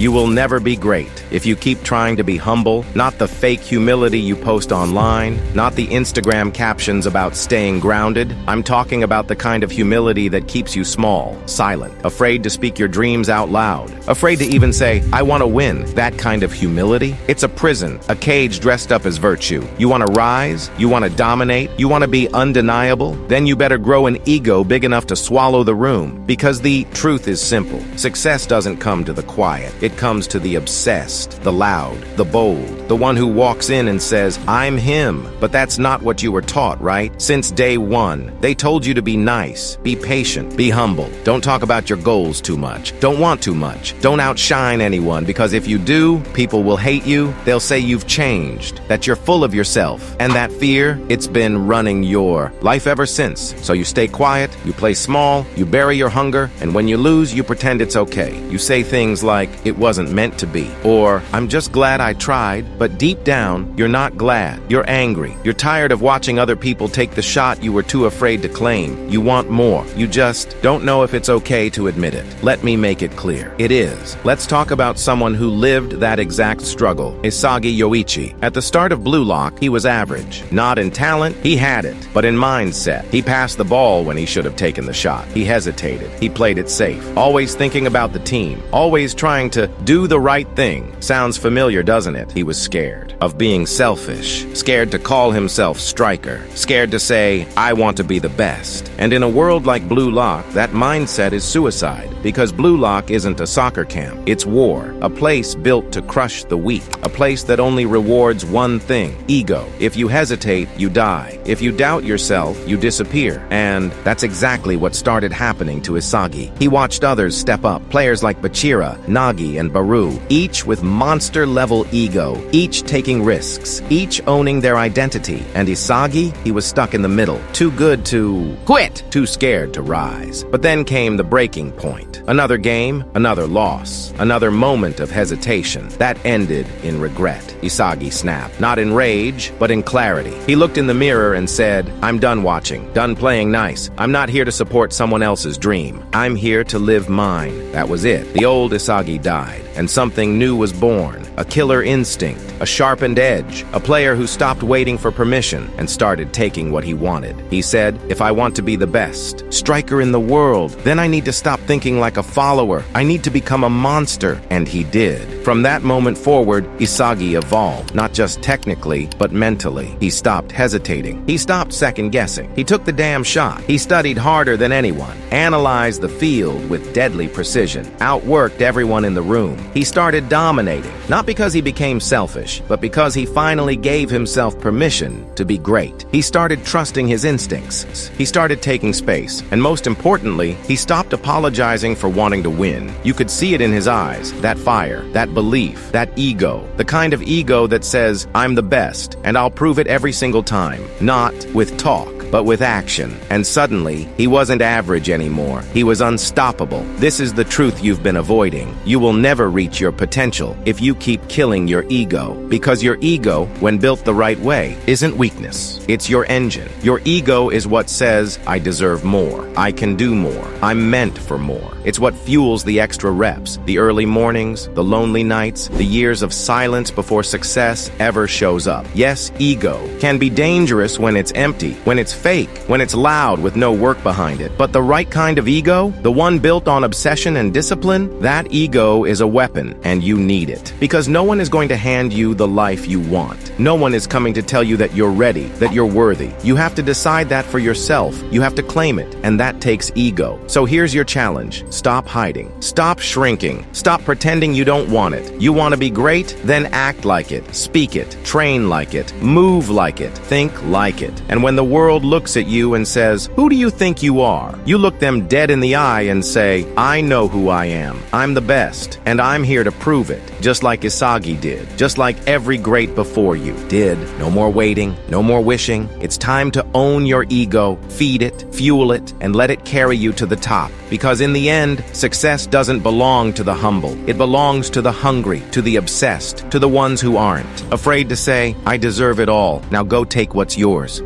You will never be great if you keep trying to be humble, not the fake humility you post online, not the Instagram captions about staying grounded. I'm talking about the kind of humility that keeps you small, silent, afraid to speak your dreams out loud, afraid to even say, I want to win. That kind of humility, it's a prison, a cage dressed up as virtue. You want to rise? You want to dominate? You want to be undeniable? Then you better grow an ego big enough to swallow the room. Because the truth is simple. Success doesn't come to the quiet. It comes to the obsessed, the loud, the bold, the one who walks in and says, I'm him. But that's not what you were taught, right? Since day one, they told you to be nice, be patient, be humble. Don't talk about your goals too much. Don't want too much. Don't outshine anyone, because if you do, people will hate you. They'll say you've changed, that you're full of yourself. And that fear, it's been running your life ever since. So you stay quiet, you play small, you bury your hunger, and when you lose, you pretend it's okay. You say things like, it wasn't meant to be, or I'm just glad I tried, but deep down, you're not glad. You're angry. You're tired of watching other people take the shot you were too afraid to claim. You want more. You just don't know if it's okay to admit it. Let me make it clear. It is. Let's talk about someone who lived that exact struggle. Isagi Yoichi. At the start of Blue Lock, he was average. Not in talent, he had it, but in mindset. He passed the ball when he should have taken the shot. He hesitated. He played it safe. Always thinking about the team. Always trying to do the right thing. Sounds familiar, doesn't it? He was scared of being selfish. Scared to call himself striker. Scared to say, I want to be the best. And in a world like Blue Lock, that mindset is suicide. Because Blue Lock isn't a soccer camp. It's war. A place built to crush the weak. A place that only rewards one thing, ego. If you hesitate, you die. If you doubt yourself, you disappear. And that's exactly what started happening to Isagi. He watched others step up. Players like Bachira, Nagi, and Baru, each with monster-level ego, each taking risks, each owning their identity. And Isagi, he was stuck in the middle. Too good to quit. Too scared to rise. But then came the breaking point. Another game, another loss, another moment of hesitation. That ended in regret. Isagi snapped, not in rage, but in clarity. He looked in the mirror and said, I'm done watching, done playing nice. I'm not here to support someone else's dream. I'm here to live mine. That was it. The old Isagi died, and something new was born. A killer instinct, a sharpened edge, a player who stopped waiting for permission and started taking what he wanted. He said, if I want to be the best striker in the world, then I need to stop thinking like a follower. I need to become a monster. And he did. From that moment forward, Isagi evolved, not just technically, but mentally. He stopped hesitating. He stopped second-guessing. He took the damn shot. He studied harder than anyone, analyzed the field with deadly precision, outworked everyone in the room. He started dominating, not because he became selfish, but because he finally gave himself permission to be great. He started trusting his instincts. He started taking space. And most importantly, he stopped apologizing for wanting to win. You could see it in his eyes, that fire, that belief, that ego, the kind of ego that says, I'm the best, and I'll prove it every single time. Not with talk, but with action. And suddenly, he wasn't average anymore. He was unstoppable. This is the truth you've been avoiding. You will never reach your potential if you keep killing your ego. Because your ego, when built the right way, isn't weakness. It's your engine. Your ego is what says, I deserve more. I can do more. I'm meant for more. It's what fuels the extra reps, the early mornings, the lonely nights, the years of silence before success ever shows up. Yes, ego can be dangerous when it's empty, when it's fake, when it's loud with no work behind it. But the right kind of ego, the one built on obsession and discipline, that ego is a weapon, and you need it. Because no one is going to hand you the life you want. No one is coming to tell you that you're ready, that you're worthy. You have to decide that for yourself. You have to claim it, and that takes ego. So here's your challenge. Stop hiding. Stop shrinking. Stop pretending you don't want it. You want to be great? Then act like it. Speak it. Train like it. Move like it. Think like it. And when the world looks at you and says, who do you think you are? You look them dead in the eye and say, I know who I am. I'm the best, and I'm here to prove it. Just like Isagi did. Just like every great before you did. No more waiting. No more wishing. It's time to own your ego, feed it, fuel it, and let it carry you to the top. Because in the end, success doesn't belong to the humble. It belongs to the hungry, to the obsessed, to the ones who aren't afraid to say, I deserve it all. Now go take what's yours.